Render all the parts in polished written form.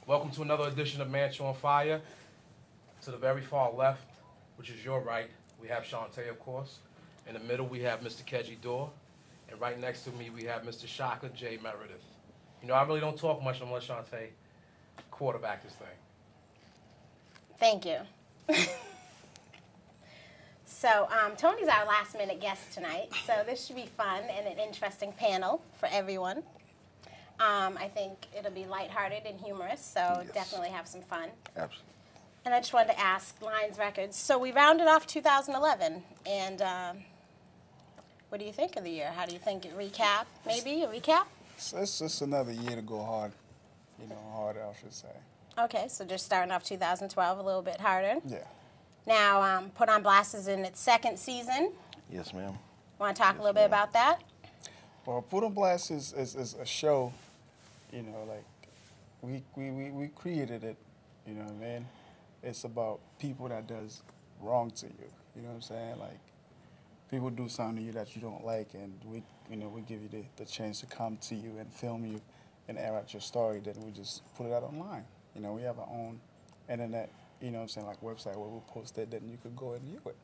Welcome to another edition of Manch on Fire. To the very far left, which is your right, we have Shantae, of course. In the middle, we have Mr. Kedgy Dor. And right next to me, we have Mr. Chaka J. Meredith. You know, I really don't talk much unless Shantae quarterback this thing. Thank you. So Tony's our last minute guest tonight, so this should be fun and an interesting panel for everyone. I think it'll be lighthearted and humorous, so Yes. definitely have some fun. Absolutely. And I just wanted to ask Lions Records, so we rounded off 2011, and what do you think of the year? How do you think it recap? Maybe a recap? It's just another year to go hard, harder, I should say. Okay, so just starting off 2012 a little bit harder. Yeah. Now, Put on Blast is in its second season. Yes, ma'am. Want to talk a little bit about that? Well, Put on Blast is a show, like we created it, you know what I mean? It's about people that does wrong to you, you know what I'm saying? Like, people do something to you that you don't like, and we give you the chance to come to you and film you and air out your story, then we just put it out online. You know, we have our own internet, like website where we post it, then you could go and view it.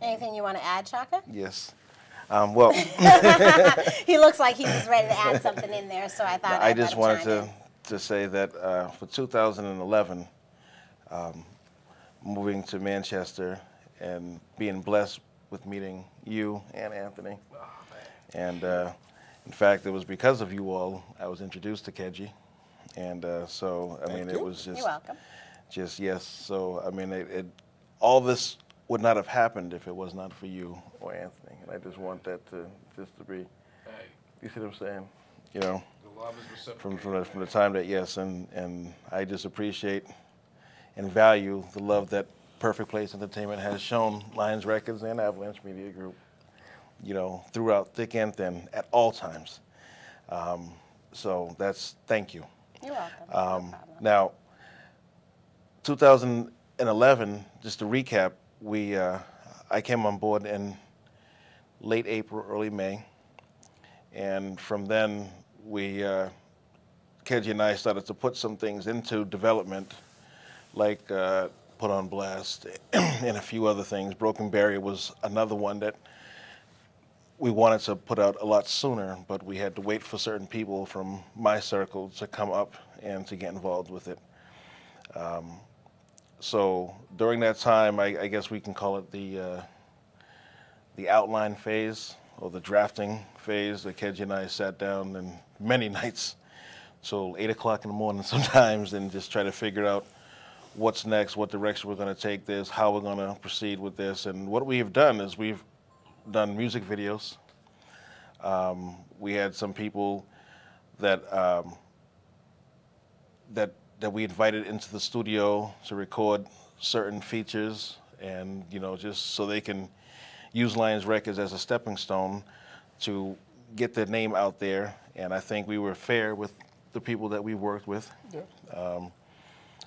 Anything you want to add, Chaka? Yes. Well, He looks like he was ready to add something in there, so I thought I I'd just let him wanted chime to say that for 2011, moving to Manchester and being blessed with meeting you and Anthony. And in fact, it was because of you all I was introduced to Kedgy. And so, I mean, it was just... You're welcome. Just, yes. So, I mean, all this would not have happened if it was not for you or Anthony. And I just want that to be, you see what I'm saying? You know, The love is reciprocated. from the time that, yes, and I just appreciate and value the love that Perfect Place Entertainment has shown Lions Records and Avalanche Media Group, throughout thick and thin at all times. So thank you. You're welcome. No problem. Now, 2011, just to recap, I came on board in late April, early May, and from then Kedgy and I started to put some things into development, like Put on Blast and a few other things. Broken Barrier was another one that we wanted to put out a lot sooner, but we had to wait for certain people from my circle to come up and to get involved with it. So during that time, I guess we can call it the outline phase or the drafting phase that Kedgy and I sat down and many nights till 8 o'clock in the morning sometimes and just try to figure out what's next, what direction we're going to take this, how we're going to proceed with this. And what we've done is we've done music videos. We had some people that we invited into the studio to record certain features, and just so they can use Lions Records as a stepping stone to get their name out there. And I think we were fair with the people that we worked with. Yeah.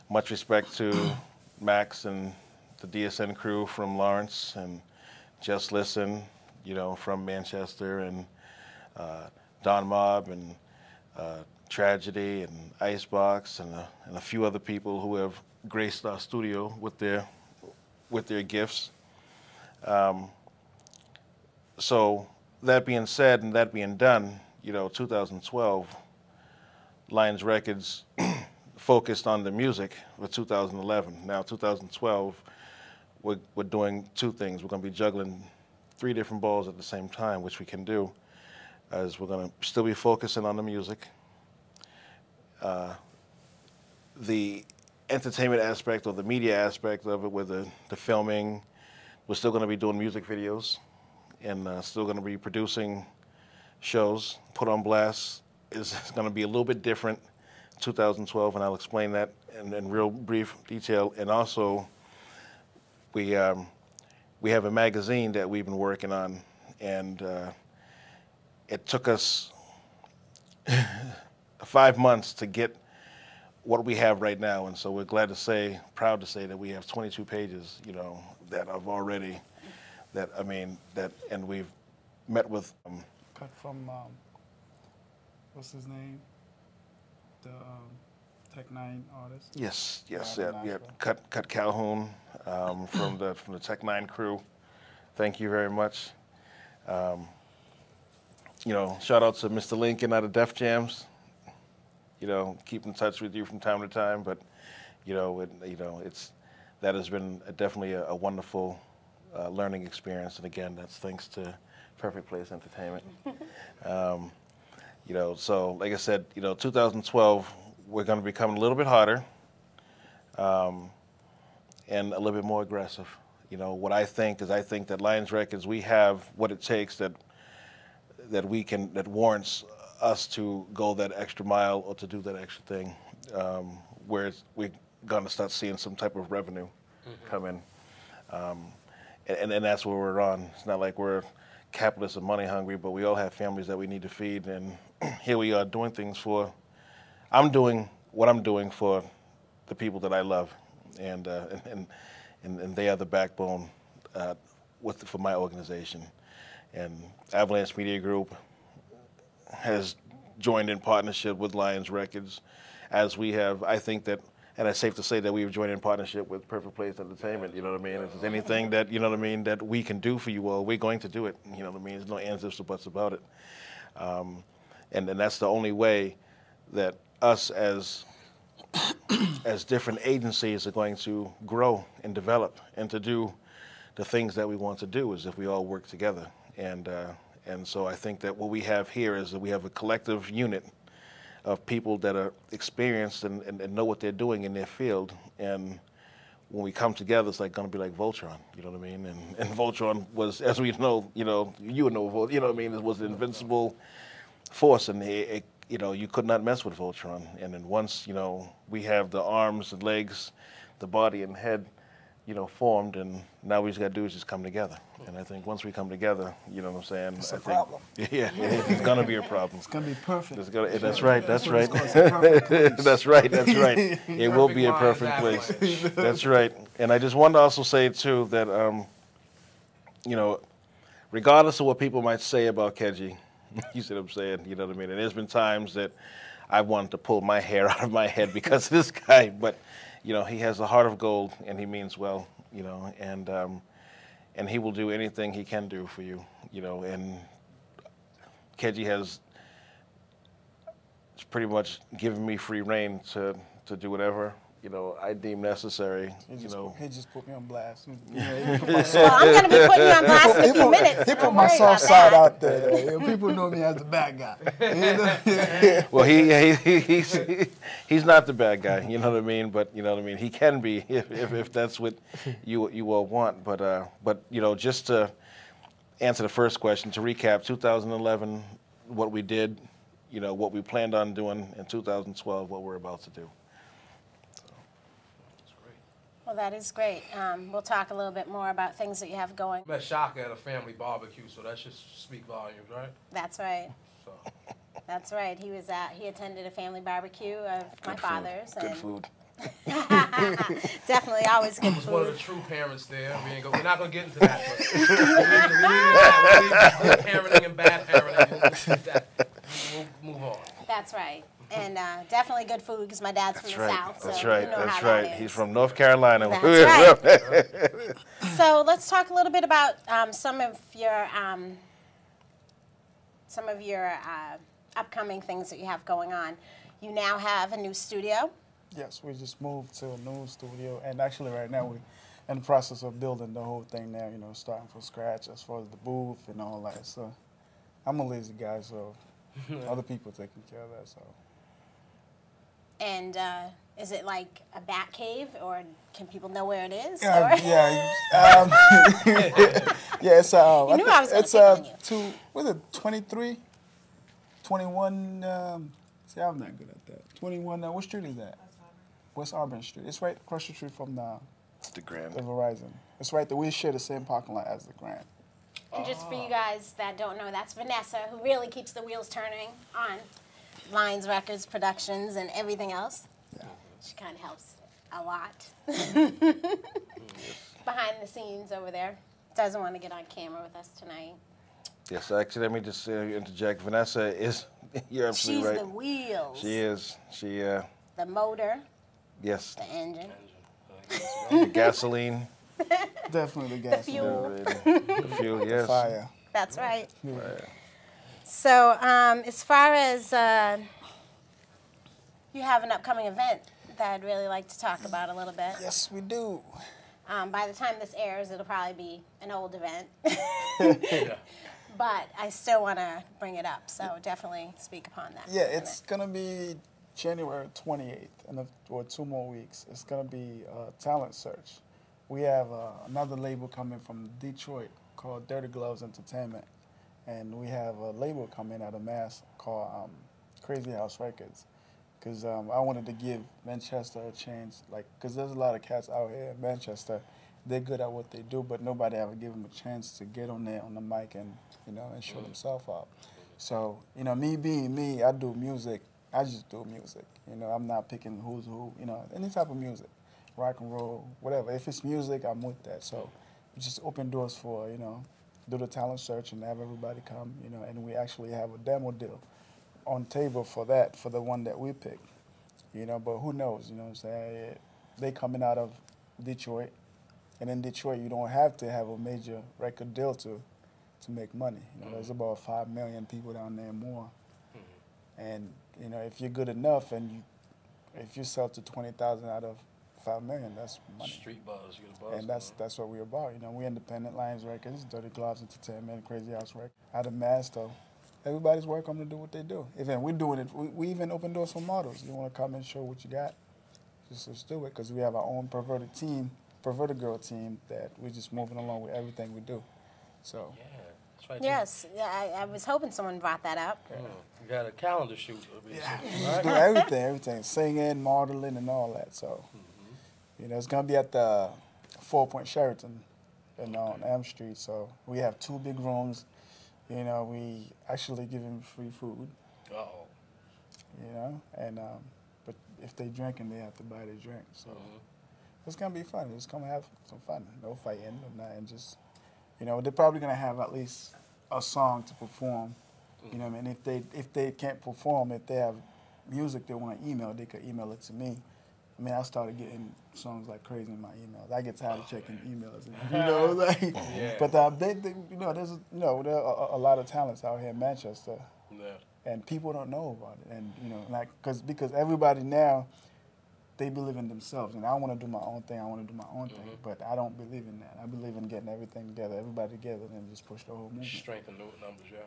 Much respect to Max and the DSN crew from Lawrence, and Just Listen, from Manchester, and Don Mob, and Tragedy, and Icebox, and a few other people who have graced our studio with their gifts. So that being said and that being done, 2012, Lions Records focused on the music for 2011. Now 2012, we're doing two things. We're going to be juggling 3 different balls at the same time, which we can do, as we're going to still be focusing on the music. The entertainment aspect or the media aspect of it with the filming, we're still going to be doing music videos and still going to be producing shows. Put on Blast is going to be a little bit different 2012, and I'll explain that in real brief detail. And also, we have a magazine that we've been working on, and it took us 5 months to get what we have right now, and so we're proud to say that we have 22 pages, that have already, and we've met with. Cut from, what's his name? The Tech 9 artist. Yes, yes, Out yeah, of yeah. Nashville. Cut Calhoun from the Tech 9 crew. Thank you very much. You know, shout out to Mr. Lincoln out of Def Jams. You know, keep in touch with you from time to time, but that has been definitely a wonderful learning experience, and again, that's thanks to Perfect Place Entertainment. You know, so like I said, you know, 2012, we're going to become a little bit harder and a little bit more aggressive. You know, what I think is, I think that Lions Records, we have what it takes that warrants us to go that extra mile or to do that extra thing, where we're going to start seeing some type of revenue come in. And that's where we're on. It's not like we're capitalists and money hungry, but we all have families that we need to feed. And here we are doing things for, I'm doing what I'm doing for the people that I love. And they are the backbone for my organization. And Avalanche Media Group has joined in partnership with Lions Records, as we have, I think that, and it's safe to say that we've joined in partnership with Perfect Place Entertainment, you know what I mean? If there's anything that, you know what I mean, that we can do for you all, we're going to do it, you know what I mean? There's no ands, ifs, or buts about it. And that's the only way that us as different agencies are going to grow and develop and to do the things that we want to do, is if we all work together. And so I think that what we have here is that we have a collective unit of people that are experienced and know what they're doing in their field. And when we come together, it's like going to be like Voltron, you know what I mean? And Voltron was, as we know, you know what I mean, it was an invincible force, and you know, you could not mess with Voltron. And then once, you know, we have the arms and legs, the body and head, you know, formed, and now we just got to do is just come together. And I think once we come together, you know what I'm saying? It's a problem. Yeah, it's going to be a problem. It's going to be perfect. That's right, that's right. That's That's right, that's right. It will be a perfect place. That's right. And I just want to also say, too, that, you know, regardless of what people might say about Kedgy, you see what I'm saying? You know what I mean? And there's been times that I wanted to pull my hair out of my head because of this guy, but you know, he has a heart of gold, and he means well, you know, and he will do anything he can do for you, you know, and Kedgy has pretty much given me free rein to do whatever, you know, I deem necessary, you know. He just put me on blast. Well, I'm going to be putting you on blast in a few minutes. He put my soft side out there. People know me as the bad guy. Well, he's not the bad guy, you know what I mean? But you know what I mean. He can be if that's what you all want. But you know, just to answer the first question, to recap, 2011, what we did, you know, what we planned on doing in 2012, what we're about to do. Well, that is great. We'll talk a little bit more about things that you have going. Met Chaka at a family barbecue, so that should speak volumes, right? That's right. So. That's right. He attended a family barbecue of my father's. Good food. Definitely always good I was one of the food. true parents there. We're not going to get into that. But good parenting and bad parenting. We'll move on. That's right. And definitely good food because my dad's from the South. That's so right. you know That's how right. that is. He's from North Carolina. That's right. So let's talk a little bit about some of your upcoming things that you have going on. You now have a new studio. Yes, we just moved to a new studio, and actually right now we're in the process of building the whole thing now, you know, starting from scratch as far as the booth and all that. So I'm a lazy guy, so other people taking care of that. So. And is it like a bat cave, or can people know where it is? Yeah, it's You knew I was gonna pick on you. Was it 23, 21? See, I'm not good at that. 21. What street is that? West Auburn Street. It's right across the street from the Grand. The Verizon. It's right there. We share the same parking lot as the Grand. And just for you guys that don't know, that's Vanessa, who really keeps the wheels turning on Lions Records, Productions, and everything else. Yeah. She kind of helps a lot behind the scenes over there. Doesn't want to get on camera with us tonight. Yes, actually, let me just interject. Vanessa is, you're absolutely right. She's the wheels. She is. the motor, Yes. the engine, The gasoline. Definitely the the gas. fuel. The fuel, yes. Fire. That's right. Right. So as far as you have an upcoming event that I'd really like to talk about a little bit. Yes, we do. By the time this airs, it'll probably be an old event. Yeah. But I still want to bring it up, so definitely speak upon that. Yeah, it's going to be January 28th, or 2 more weeks. It's going to be talent search. We have another label coming from Detroit called Dirty Gloves Entertainment. And we have a label coming out of Mass called Crazy House Records. Because I wanted to give Manchester a chance, because there's a lot of cats out here in Manchester. They're good at what they do, but nobody ever give them a chance to get on there on the mic and, and show themselves out. So, me being me, I do music. I just do music. I'm not picking who's who, any type of music, rock and roll, whatever. If it's music, I'm with that. So we just open doors for, do the talent search and have everybody come, and we actually have a demo deal on table for that, for the one that we pick, but who knows, what I'm saying? They coming out of Detroit, and in Detroit, you don't have to have a major record deal to make money. There's about 5 million people down there more, and, if you're good enough and if you sell to 20,000 out of 5 million, that's money. Street buzz, you get a buzz. And that's what we're about. We're independent. Lions Records, Dirty Gloves Entertainment, Crazy House Records. Out of Mass, though, everybody's welcome to do what they do. Even we're doing it. We even open doors for models. You want to come and show what you got? Just let's do it, because we have our own perverted girl team that we're just moving along with everything we do. So. Yeah, that's right. Yes, I was hoping someone brought that up. You got a calendar shoot. Yeah, Right? do everything, singing, modeling, and all that. So, it's gonna be at the 4 Point Sheraton, on M Street. So we have 2 big rooms. We actually give them free food. And but if they drinking, they have to buy their drink. So it's gonna be fun. Just come have some fun. No fighting, no nothing. Just they're probably gonna have at least a song to perform. And if they can't perform, if they have music they want to email, they could email it to me. I started getting songs like crazy in my emails. I get tired of checking emails, But there's there are a lot of talents out here in Manchester, and people don't know about it. And because everybody now, they believe in themselves, and I want to do my own thing. But I don't believe in that. I believe in getting everything together, everybody together, and just push the whole movement. Strengthen the numbers, yeah.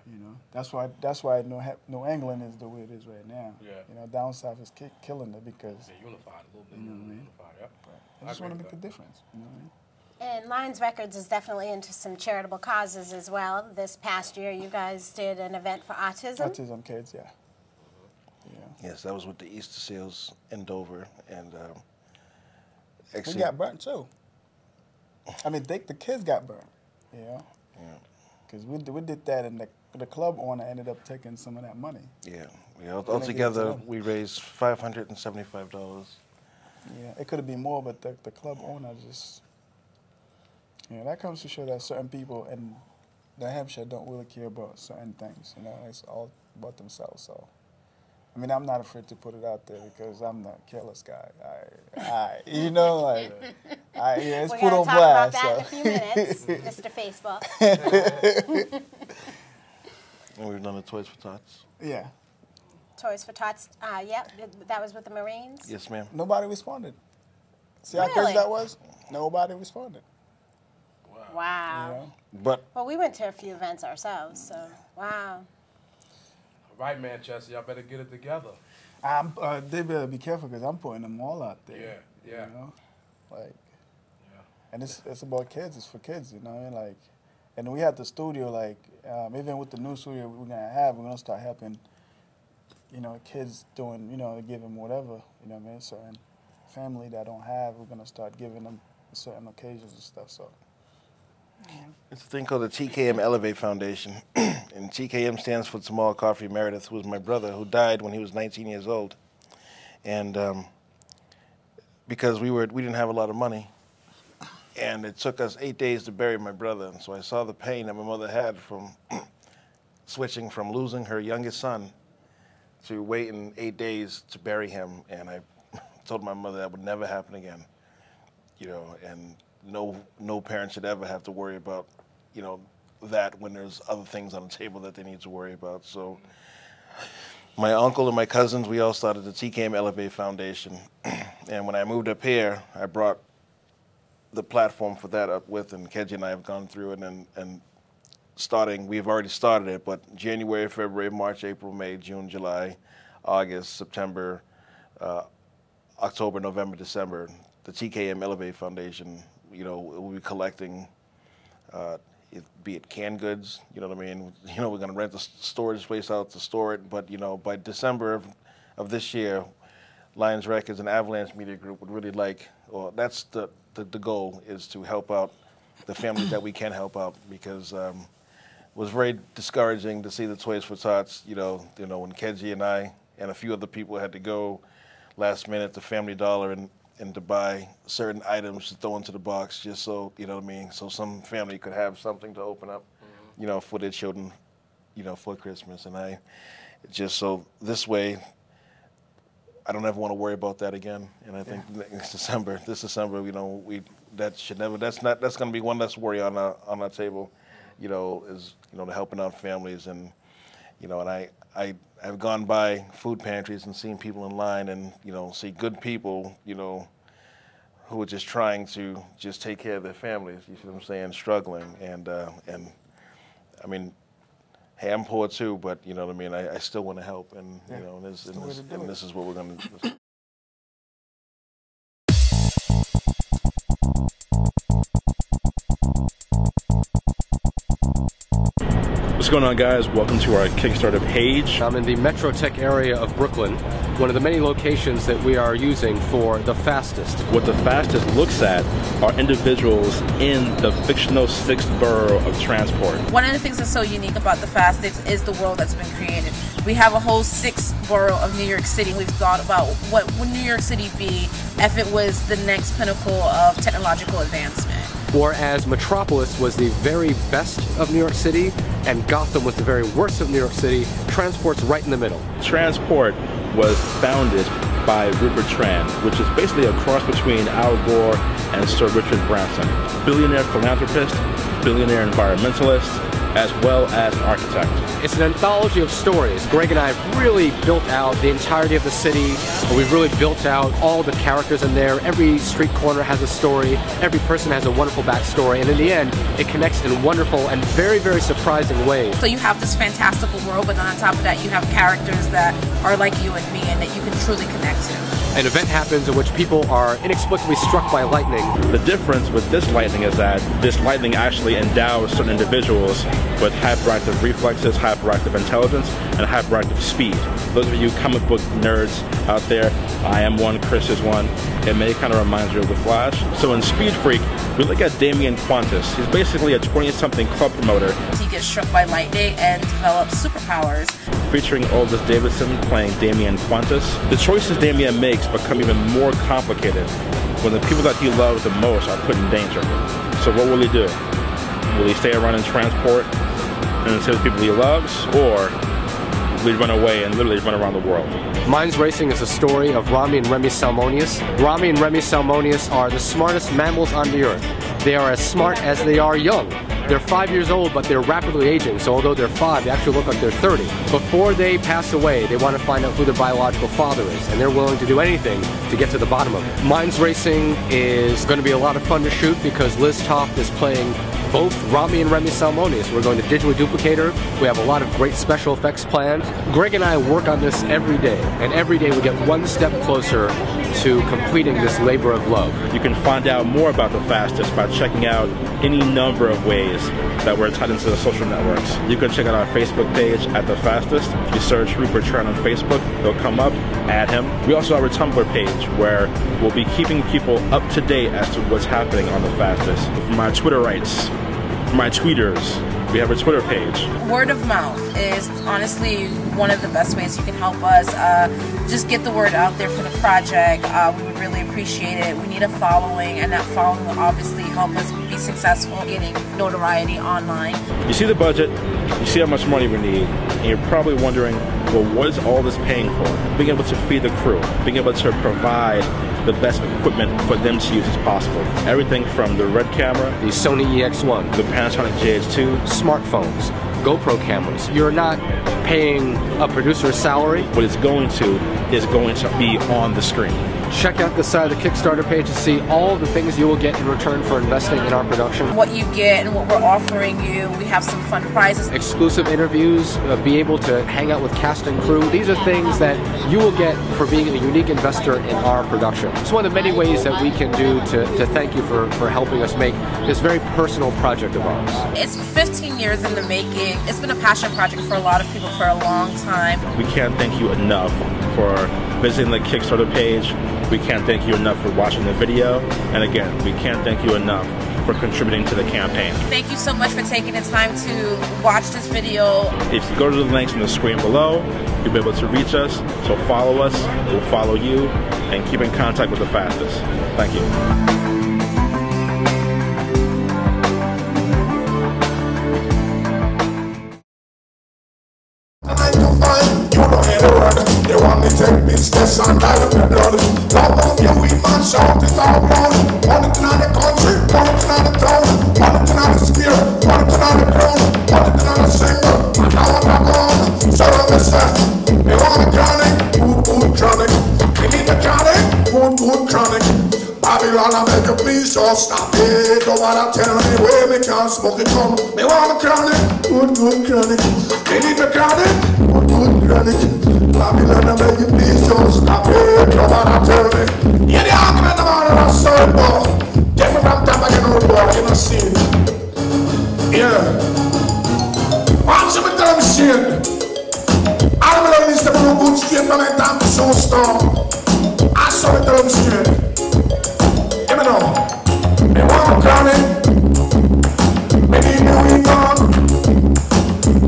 That's why New England is the way it is right now. Yeah. Down south is killing it because. Yeah, unified a little bit. Unified, yeah. I just want to make a difference. And Lions Records is definitely into some charitable causes as well. This past year, you guys did an event for autism. Autism kids, yeah. Yes, that was with the Easter Seals in Dover, and we got burnt too. The kids got burnt, Yeah. Because we did that, and the club owner ended up taking some of that money. Yeah. Altogether, we raised $575. Yeah, it could have been more, but the club owner just, that comes to show that certain people in New Hampshire don't really care about certain things. It's all about themselves. So. I'm not afraid to put it out there because I'm not a careless guy. It's We're put going on to talk blast. about that in a few minutes, Mr. Facebook. And we've done the Toys for Tots. Yeah. Toys for Tots, yep, that was with the Marines? Yes, ma'am. Nobody responded. See how Really? crazy that was? Nobody responded. Wow. But Well, we went to a few events ourselves, so wow. All right, Manchester, y'all better get it together. They better be careful because I'm putting them all out there. Yeah. And it's about kids. It's for kids, and we had the studio, even with the new studio we're gonna have, we're gonna start helping, kids doing, give them whatever, certain family that don't have, we're gonna start giving them certain occasions and stuff. So. it's a thing called the TKM Elevate Foundation, and TKM stands for Tomorrow Coffee Meredith, who was my brother, who died when he was 19 years old. And because we didn't have a lot of money, and it took us 8 days to bury my brother, and so I saw the pain that my mother had from switching from losing her youngest son to waiting 8 days to bury him, and I told my mother that would never happen again. You know, and no parent should ever have to worry about, you know, that when there's other things on the table that they need to worry about. So my uncle and my cousins, we all started the TKM Elevate Foundation. And when I moved up here, I brought the platform for that up with, and Kedgy and I have gone through it, and we've already started it, but January, February, March, April, May, June, July, August, September, October, November, December, the TKM Elevate Foundation, you know, will be collecting, be it canned goods, you know what I mean? You know, we're going to rent the storage space out to store it, but, you know, by December of this year, Lions Records and Avalanche Media Group would really like, or that's the goal, is to help out the families that we can help out, because it was very discouraging to see the Toys for Tots, you know, when Kedgy and I and a few other people had to go last minute to Family Dollar and to buy certain items to throw into the box, just so, you know what I mean, so some family could have something to open up, you know, for their children, you know, for Christmas. And just so this way, I don't ever want to worry about that again. And I think this December, you know, that's going to be one less worry on our table, you know, is, you know, the helping out families. And, you know, and I've gone by food pantries and seen people in line, and, you know, see good people, you know, who are just trying to just take care of their families, you see what I'm saying, struggling. And I mean, hey, I'm poor too, but, you know what I mean, I still want to help, and, you know, and this is what we're going to do. What's going on, guys? Welcome to our Kickstarter page. I'm in the Metro Tech area of Brooklyn, one of the many locations that we are using for The Fastest. What The Fastest looks at are individuals in the fictional 6th borough of Transport. One of the things that's so unique about The Fastest is the world that's been created. We have a whole 6th borough of New York City. We've thought about what would New York City be if it was the next pinnacle of technological advancement. Whereas Metropolis was the very best of New York City and Gotham was the very worst of New York City, Transport's right in the middle. Transport was founded by Rupert Tran, which is basically a cross between Al Gore and Sir Richard Branson. Billionaire philanthropist, billionaire environmentalist, as well as an architect. It's an anthology of stories. Greg and I have really built out the entirety of the city. We've really built out all the characters in there. Every street corner has a story. Every person has a wonderful backstory. And in the end, it connects in wonderful and very, very surprising ways. So you have this fantastical world, but on top of that, you have characters that are like you and me and that you can truly connect to. An event happens in which people are inexplicably struck by lightning. The difference with this lightning is that this lightning actually endows certain individuals with hyperactive reflexes, hyperactive intelligence, and hyperactive speed. Those of you comic book nerds out there, I am one, Chris is one, it may kind of remind you of The Flash. So in Speed Freak, we look at Damian Qantas. He's basically a 20-something club promoter. He gets struck by lightning and develops superpowers. Featuring Aldous Davidson playing Damian Qantas. The choices Damian makes become even more complicated when the people that he loves the most are put in danger. So what will he do? Will he stay around in Transport and save the people he loves, or will he run away and literally run around the world? Minds Racing is a story of Rami and Remy Salmonius. Rami and Remy Salmonius are the smartest mammals on the earth. They are as smart as they are young. They're 5 years old, but they're rapidly aging, so although they're 5, they actually look like they're 30. Before they pass away, they want to find out who their biological father is, and they're willing to do anything to get to the bottom of it. Minds Racing is going to be a lot of fun to shoot because Liz Toft is playing both Rami and Remy Salmonius. We're going to digitally duplicate her. We have a lot of great special effects planned. Greg and I work on this every day, and every day we get one step closer to completing this labor of love. You can find out more about The Fastest by checking out any number of ways that we're tied into the social networks. You can check out our Facebook page at The Fastest. If you search Rupert Tran on Facebook, he'll come up, add him. We also have our Tumblr page where we'll be keeping people up to date as to what's happening on The Fastest. For my Twitterites, for my tweeters, we have a Twitter page. Word of mouth is honestly one of the best ways you can help us. Just get the word out there for the project. We would really appreciate it. We need a following, and that following will obviously help us be successful getting notoriety online. You see the budget, you see how much money we need, and you're probably wondering, well, what is all this paying for? Being able to feed the crew, being able to provide the best equipment for them to use as possible. Everything from the Red camera, The Sony EX1, the Panasonic GH2, smartphones, GoPro cameras. You're not paying a producer's salary. what it's going to is going to be on the screen. Check out the side of the Kickstarter page to see all the things you will get in return for investing in our production. What you get and what we're offering you. We have some fun prizes. Exclusive interviews, be able to hang out with cast and crew. These are things that you will get for being a unique investor in our production. It's one of the many ways that we can do to thank you for helping us make this very personal project of ours. It's 15 years in the making. It's been a passion project for a lot of people for a long time. We can't thank you enough for visiting the Kickstarter page. We can't thank you enough for watching the video. And again, we can't thank you enough for contributing to the campaign. Thank you so much for taking the time to watch this video. If you go to the links on the screen below, you'll be able to reach us. So follow us, we'll follow you, and keep in contact with the fastest. Thank you. They want me to take business and light up the blood. Love on you, we man shout it all round. Want it in the country, want it in the town. Want it in the spirit, want it in the crown. Want it in the singer, and I want to go on. So I'm a set, they want me chronic, good chronic. We need the chronic, good chronic. Babylon, I beg you please just stop it. Don't wanna tell me where me can't smoke it from. They want me chronic, good chronic. They need the chronic, good chronic. Babylon, I beg you please just stop it. Don't wanna tell me. Yeah, the argument about it, I saw it, boy. Take me from top again, old boy, you know, see it. Yeah. Watch me tell me shit. I'm gonna list the good straight from my time to show storm. I saw it tell me straight. Give me now. They want me chronic. They need me weak on.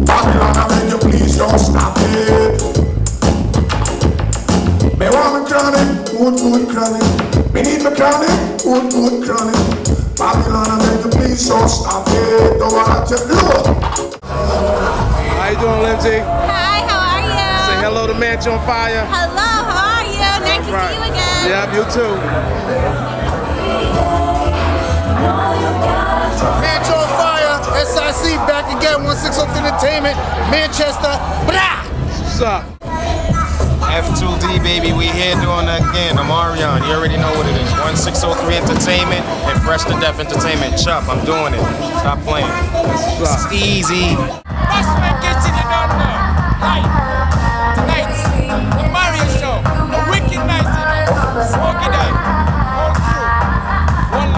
Babylon, I beg you please don't stop it. They want me chronic, good chronic. Me need me chronic, good chronic. Babylon, I beg you please don't stop it. Don't wanna tell you. How you doing, Lindsay? Hi, how are you? Say hello to Manch on Fire. Hello, how are you? Nice to see you again. Yeah, you too. Manch on Fire, SIC back again, 160 Entertainment, Manchester, blah! What's up? F2D, baby, we here doing that again. Omarion, you already know what it is. 1603 Entertainment and Fresh to Death Entertainment. Chuck, I'm doing it. Stop playing. It's easy. Freshman gets in the number. Right. Tonight, the Mario Show. A wicked night. Smoky night. All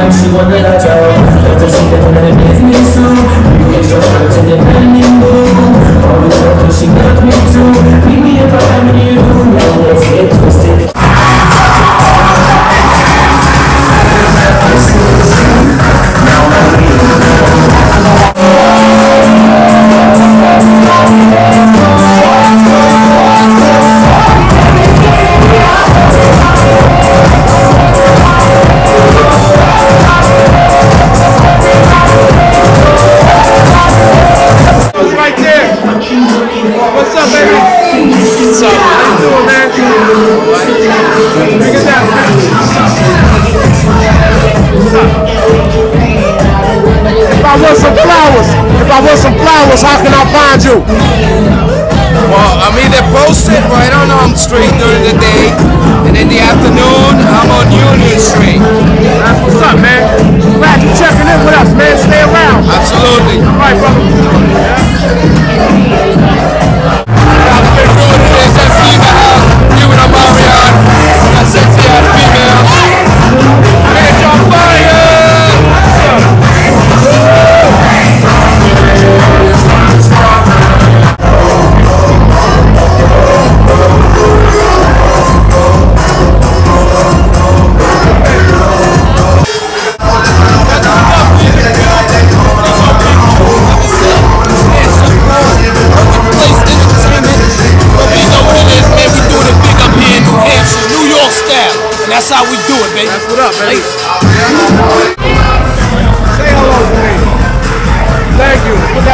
true. One How can I find you? Well, I'm either posted right on Elm Street during the day, and in the afternoon, I'm on Union Street. That's what's up, man. Glad you're checking in with us, man. Stay around. Absolutely. All right, brother. You and Omarion, that sexy ass female. Manch on Fire!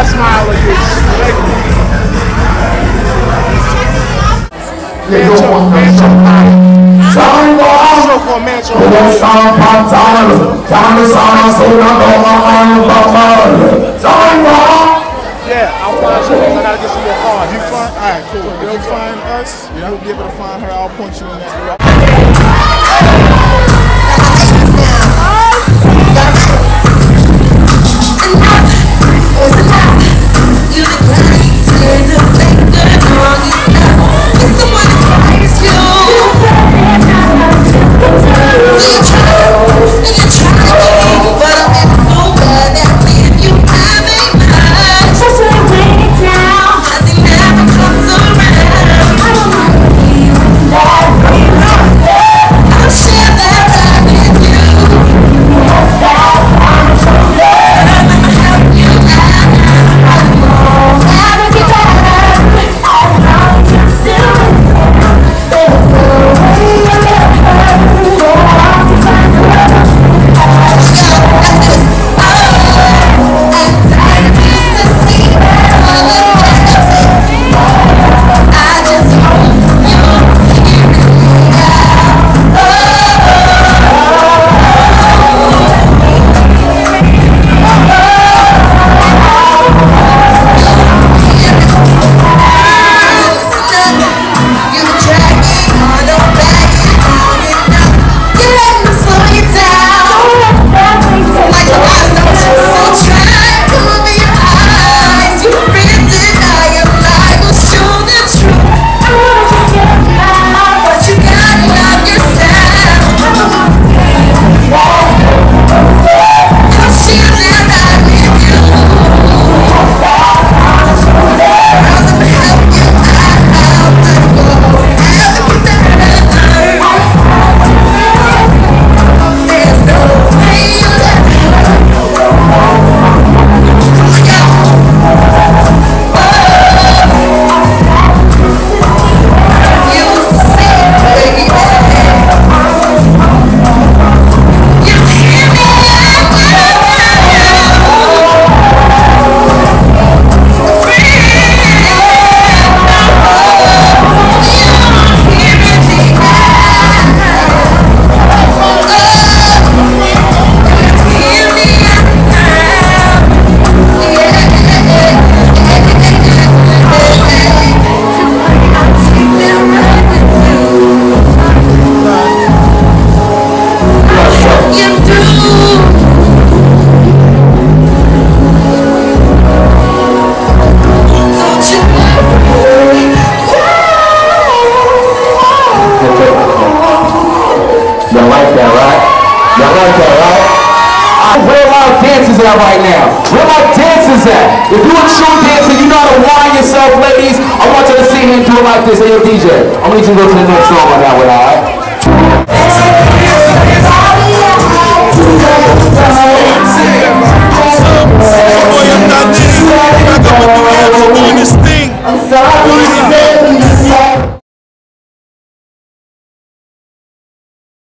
smile like this. Yeah, I'll find you. I gotta get some more cards. You find? Alright, cool. If you find us, you'll be able to find her. I'll point you in that direction. Right now, where my dancers at? If you're a true dancer, you know how to wind yourself, ladies. I want you to see him do it like this. Hey, yo, DJ, I'm gonna need you to go to the next song on that one, alright?